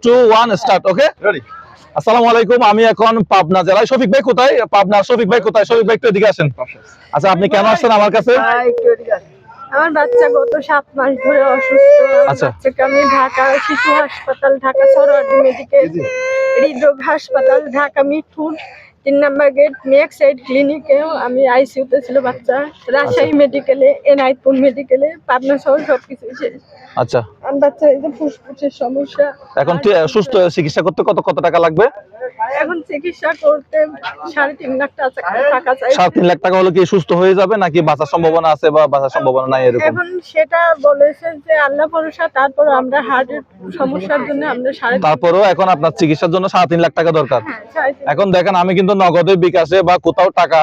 2 1 start. ওকে, আসসালামু আলাইকুম। আমি এখন পাবনা জেলায়। শফিক ভাই কোথায়? পাবনার শফিক ভাই কোথায়? শফিক ভাই একটু এদিকে আসেন। আচ্ছা, আপনি কেন আসছেন আমার কাছে? আমার বাচ্চা গত 7 মাস ধরে অসুস্থ। আচ্ছা। বাচ্চাকে আমি ঢাকা শিশু হাসপাতাল, ঢাকা সরোয়ার্দী মেডিকেল, হৃদরোগ হাসপাতাল, ঢাকা মিরপুর 3 নম্বর গেট মেক্স সাইড ক্লিনিকেও আমি আইসিইউতে ছিল বাচ্চা, রাজশাহী মেডিকেলে, এনায়তপুর মেডিকেলে, পাবনা শহর সবকিছু শেষ। আচ্ছা, আমার বাচ্চা এই যে ফুসফুসের সমস্যা। এখন সুস্থ চিকিৎসা করতে কত টাকা লাগবে? এখন চিকিৎসা করতে 3.5 লাখ টাকা চাই। 3.5 লাখ টাকা হলে কি সুস্থ হয়ে যাবে নাকি বাঁচার সম্ভাবনা আছে বা বাঁচার সম্ভাবনা নাই এরকম? এখন সেটা বলেছে যে আল্লাহ ভরসা, তারপর আমরা হার্টের সমস্যার জন্য আমরা তারপরও এখন আপনার চিকিৎসার জন্য 3.5 লাখ টাকা দরকার। হ্যাঁ, এখন দেখেন, আমি কিন্তু নগদে বিকাশে বা কোথাও টাকা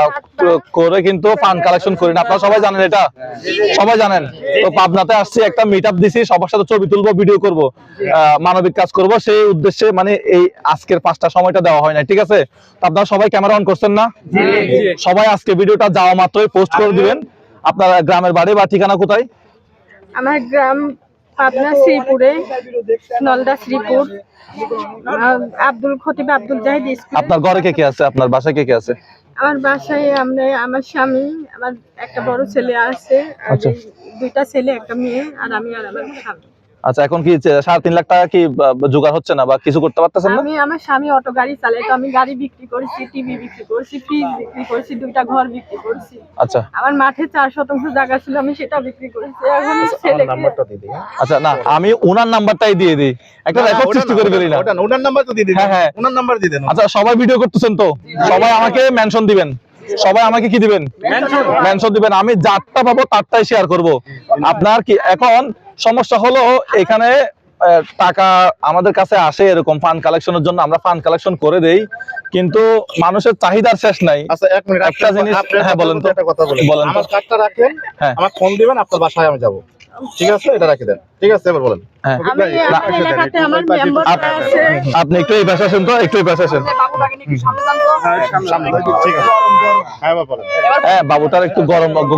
করে কিন্তু ফান্ড কালেকশন করি না। আপনারা সবাই জানেন, এটা সবাই জানেন। তো পাবনাতে আসছি, একটা মিট আপ দিছি, সবার সাথে ছবি তুলবো, ভিডিও করব, মানবিক কাজ করব, সেই উদ্দেশ্যে মানে এই আজকের 5টা সময়টা দেওয়া হয় না, ঠিক আছে? তো আপনারা সবাই ক্যামেরা অন করছেন না? সবাই আজকে ভিডিওটা যাওয়া মাত্রই পোস্ট করে দিবেন। আপনার গ্রামের বাড়ি বা ঠিকানা কোথায়? আমার গ্রাম পাবনা শ্রীপুরে, নলদা শ্রীপুর, আব্দুল খতিব আব্দুল জাহিদ স্কুল। আপনার ঘরে কে কে আছে? আপনার বাসায় কে কে আছে? আমার বাসায় আমার স্বামী, আমার একটা বড় ছেলে আছে, আর আচ্ছা। 2টা ছেলে একটা মেয়ে, আর আমি আর আমার স্বামী। আচ্ছা, এখন কি 3.5 লাখ টাকা কি জোগাড় হচ্ছে না বা কিছু করতে পারতেছেন না? আমার স্বামী অটো গাড়ি চালায়, তো আমি গাড়ি বিক্রি করেছি, টিভি বিক্রি করেছি, ফ্রিজ বিক্রি করেছি, 2টা ঘর বিক্রি করেছি। আচ্ছা আমার মাঠে 4 শতাংশ জায়গা ছিল, আমি সেটা বিক্রি করেছি। এখন ছেলেকে আচ্ছা, না আমি ওনার নাম্বারটাই দিয়ে দিই, একটা রেকর্ড সৃষ্টি করে ফেলি না? ওনার নাম্বার তো দিয়ে দিন। হ্যাঁ, হ্যাঁ। ওনার নাম্বার দিয়ে দেন। আচ্ছা, সবাই ভিডিও করতেছেন তো সবাই আমাকে মেনশন দিবেন। সবাই আমাকে কি দিবেন? মেনশন দিবেন। আমি যারটা পাবো তারটাই শেয়ার করব। আপনার কি এখন সমস্যা হলো, এখানে টাকা আমাদের কাছে আসে এরকম ফান্ড কালেকশনের জন্য, আমরা ফান্ড কালেকশন করে দেই, কিন্তু মানুষের চাহিদার শেষ নাই। আচ্ছা, এক মিনিট, একটা জিনিস, হ্যাঁ বলেন তো, একটা কথা বলেন। বলেন তো। আমার কার্ডটা রাখেন, হ্যাঁ। আমার ফোন দিবেন, আপনার বাসায় আমি যাব। ঠিক আছে, এটা রাখি দেন। ঠিক আছে, এবার বলেন। হ্যাঁ, আমি আমার এলাকাতে আমার মেম্বার আছে। আপনি একটু এই পাশে আসেন তো, একটু এই পাশে আসেন। সামনে। ঠিক আছে, হ্যাঁ এবার বলেন। হ্যাঁ, বাবুটার একটু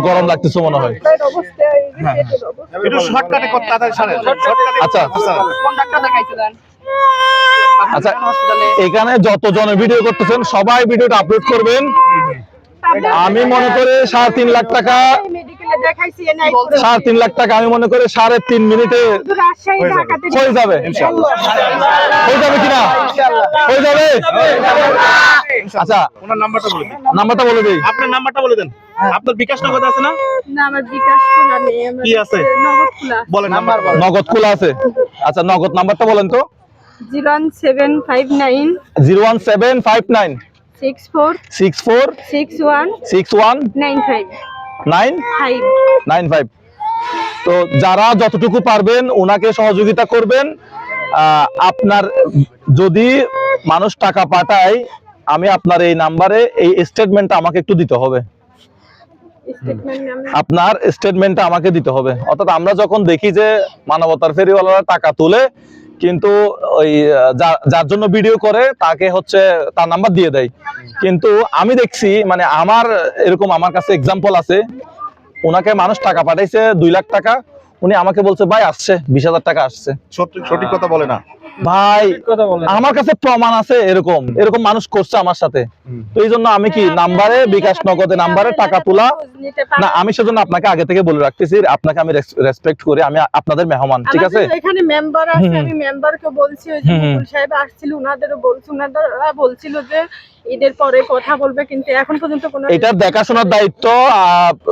গরম লাগতেছে মনে হয়। পেটের অবস্থা, এই যে পেটের অবস্থা। একটু শর্টকাটে করতে তাড়াতাড়ি সারেন। শর্টকাটে। আচ্ছা আচ্ছা, এখানে যতজনে ভিডিও করতেছেন সবাই ভিডিওটা আপলোড করবেন। আমি মনে করি 3.5 লাখ টাকা, মেডিকেলে দেখাইছি, এনায়তপুরে। 3.5 লাখ টাকা আমি মনে করি 3.5 মিনিটে রাজশাহী, ঢাকাতে হয়ে যাবে। হয়ে যাবে কিনা? হয়ে যাবে। আচ্ছা, ওনার নাম্বারটা বলে দিন। নাম্বারটা বলে দিই। আপনার নাম্বারটা বলে দেন। আপনার বিকাশ নগদ আছে না? না, আমার বিকাশ খোলা নেই, আমার কি আছে? নগদ খোলা। বলেন নাম্বার বলেন। নগদ খোলা আছে? আচ্ছা, নগদ নাম্বারটা বলেন তো। 01759 01759 64 64 61 61 95 995। তো যারা যতটুকু পারবেন ওনাকে সহযোগিতা করবেন। আপনার যদি মানুষ টাকা পাঠায়, আমি আপনার এই নাম্বারে এই স্টেটমেন্টটা আমাকে একটু দিতে হবে। Statement number. আপনার স্টেটমেন্টটা আমাকে দিতে হবে। অর্থাৎ আমরা যখন দেখি যে মানবতার ফেরিওয়ালারা টাকা তুলে, কিন্তু ওই যার জন্য ভিডিও করে তাকে হচ্ছে তার নাম্বার দিয়ে দেয়, কিন্তু আমি দেখছি মানে আমার এরকম আমার কাছে এক্সাম্পল আছে, ওনাকে মানুষ টাকা পাঠাইছে 2 লাখ টাকা, উনি আমাকে বলছে ভাই আসছে 20,000 টাকা আসছে। সঠিক কথা বলে না ভাই, আমার কাছে প্রমাণ আছে, এরকম মানুষ করছে আমার সাথে। তো এই জন্য আমি কি নাম্বারে, বিকাশ নগদে নাম্বারে টাকা তোলা না, আমি সেজন্য আপনাকে আগে থেকে বলে রাখতেছি, আপনাকে আমি রেসপেক্ট করি, আমি আপনাদের মেহমান, ঠিক আছে? এখানে মেম্বার আছে, আমি মেম্বারকে বলছি, ওই যে মুকুল সাহেব আসছিল, ওনাদেরও বলছি, ওনারা বলছিল যে ঈদের পরে কথা বলবে, কিন্তু এখন পর্যন্ত কোনো এটার দেখাশোনার দায়িত্ব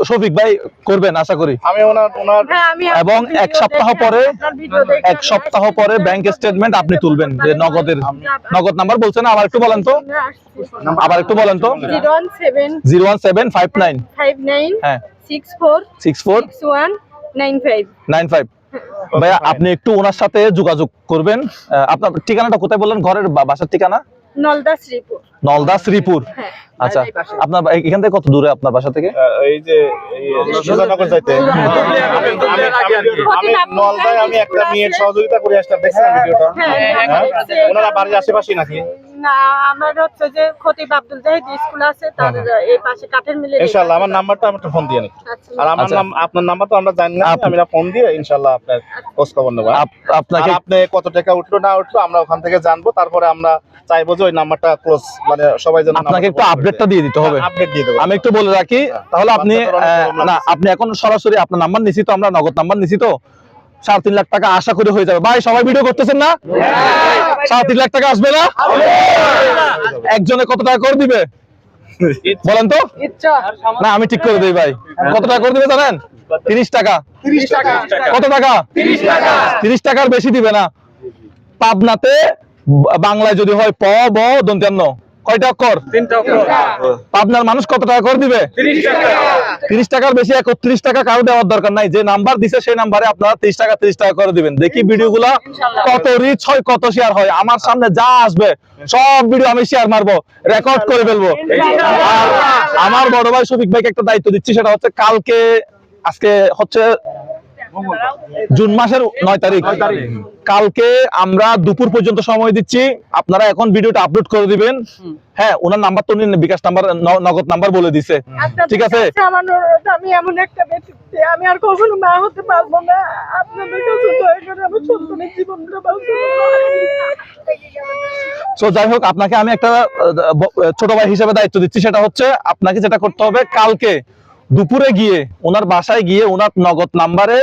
শফিক ভাই করবেন আশা করি। আমি ওনার হ্যাঁ, আমি এবং আপনার এক সপ্তাহ ভিডিও পরে, দেখে, আপনার ভিডিও দেখে এক সপ্তাহ পরে ব্যাংক স্টেটমেন্ট আপনি তুলবেন, যে নগদের নগদ নাম্বার বলছেন, আবার একটু বলেন তো, আবার একটু বলেন তো। 01759 01759 হ্যাঁ 64 64 61 95 95। ভাইয়া, আপনি একটু ওনার সাথে যোগাযোগ করবেন। আপনার ঠিকানাটা কোথায় বললেন? ঘরের বাসার ঠিকানা নলদা শ্রীপুর। নলদা শ্রীপুর। হ্যাঁ। আচ্ছা, আপনার এখান থেকে কত দূরে আপনার বাসা থেকে? এই যে সুজানগর যাইতে আমি নলদায় আমি একটা মেয়ের সহযোগিতা করে আসলাম, দেখছেন ভিডিওটা? হ্যাঁ, ওনারা বাড়ির আশেপাশে নাকি? না আমার হচ্ছে যে খতিব আব্দুল জাহিদ স্কুল আছে তার এই পাশে কাঠের মিলে ইনশাআল্লাহ আমার নাম্বারটা আমি একটু ফোন দিয়ে নিই। আচ্ছা। আর আমার নাম আপনার নাম্বার তো আমরা জানি না, আমি ফোন দিয়ে ইনশাআল্লাহ আপনার খোঁজ খবর নেব। আপনাকে আর আপনি কত টাকা উঠলো না উঠলো আমরা ওখান থেকে জানবো, তারপরে আমরা চাইবো যে ওই নাম্বারটা ক্লোজ মানে সবাই যেন আপনাকে একটু আপডেটটা দিয়ে দিতে হবে। আপডেট দিয়ে দেবো। আমি একটু বলে রাখি তাহলে আপনি না আপনি এখন সরাসরি আপনার নাম্বার নিছি তো, আমরা নগদ নাম্বার নিছি তো 3.5 লাখ টাকা আশা করে হয়ে যাবে। ভাই সবাই ভিডিও করতেছেন না? 3.5 লাখ টাকা আসবে না? একজনে কত টাকা করে দিবে বলেন তো? ইচ্ছা না আমি ঠিক করে দিই ভাই। কত টাকা করে দিবে জানেন? 30 টাকা। 30 টাকা। কত টাকা? 30 টাকা। 30 টাকার বেশি দিবে না। পাবনাতে বাংলায় যদি হয় প ব দন্ত্যান্ন কয়টা অক্ষর? 3টা অক্ষর। পাবনার মানুষ কত টাকা করে দিবে? 30 টাকা। 30 টাকার বেশি 31 টাকা কারো দেওয়ার দরকার নাই। যে নাম্বার দিছে সেই নাম্বারে আপনারা 30 টাকা করে দিবেন। দেখি ভিডিওগুলা কত রিচ হয়, কত শেয়ার হয়। আমার সামনে যা আসবে সব ভিডিও আমি শেয়ার মারবো, রেকর্ড করে ফেলবো। আর আমার বড় ভাই শফিক ভাইকে একটা দায়িত্ব দিচ্ছি, সেটা হচ্ছে কালকে, আজকে হচ্ছে জুন মাসের 9 তারিখ, কালকে আমরা দুপুর পর্যন্ত সময় দিচ্ছি। আপনারা এখন ভিডিওটা আপলোড করে দিবেন। হ্যাঁ, ওনার নাম্বার তো নিন, বিকাশ নাম্বার, নগদ নাম্বার বলে দিছে, ঠিক আছে? আমার অনুরোধ, আমি এমন একটা ব্যক্তি আমি আর কখনো মা হতে পারবো না। আপনাদের কাছে দয়া করে আমার সন্তানের জীবনটা বাঁচাতে। তো যাই হোক, আপনাকে আমি একটা ছোট ভাই হিসেবে দায়িত্ব দিচ্ছি, সেটা হচ্ছে আপনাকে যেটা করতে হবে, কালকে দুপুরে গিয়ে ওনার বাসায় গিয়ে ওনার নগদ নাম্বারে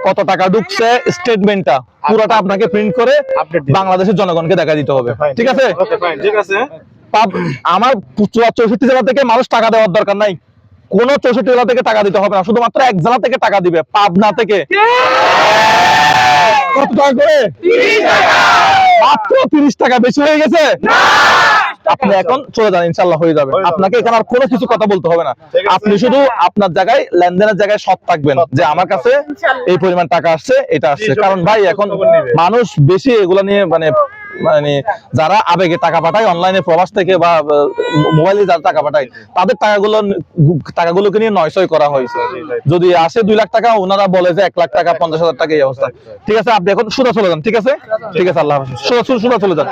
কত টাকা ঢুকছে স্টেটমেন্টটা পুরোটা আপনাকে প্রিন্ট করে বাংলাদেশের জনগণকে দেখা দিতে হবে, ঠিক আছে? ওকে ফাইন, ঠিক আছে। আমার 64 জেলা থেকে মানুষ টাকা দেওয়ার দরকার নাই, কোন 64 জেলা থেকে টাকা দিতে হবে না, শুধুমাত্র এক জেলা থেকে টাকা দিবে, পাবনা থেকে। কত টাকা করে? 30 টাকা। মাত্র 30 টাকা, বেশি হয়ে গেছে? আপনি এখন চলে যান, ইনশাআল্লাহ হয়ে যাবে। আপনাকে এখানে আর কোনো কিছু কথা বলতে হবে না, আপনি শুধু আপনার জায়গায় লেনদেনের জায়গায় সৎ থাকবেন যে আমার কাছে এই পরিমাণ টাকা আসছে, এটা আসছে। কারণ ভাই এখন মানুষ বেশি এগুলা নিয়ে মানে যারা আবেগে টাকা পাঠায় অনলাইনে প্রবাস থেকে বা মোবাইলে যারা টাকা পাঠায়, তাদের টাকাগুলোকে নিয়ে নয়সই করা হয়েছে। যদি আসে 2 লাখ টাকা, ওনারা বলে যে 1 লাখ টাকা, 50,000 টাকা, এই অবস্থা। ঠিক আছে, আপনি এখন সোজা চলে যান, ঠিক আছে? ঠিক আছে, আল্লাহ হাফেজ। সোজা চলে যান।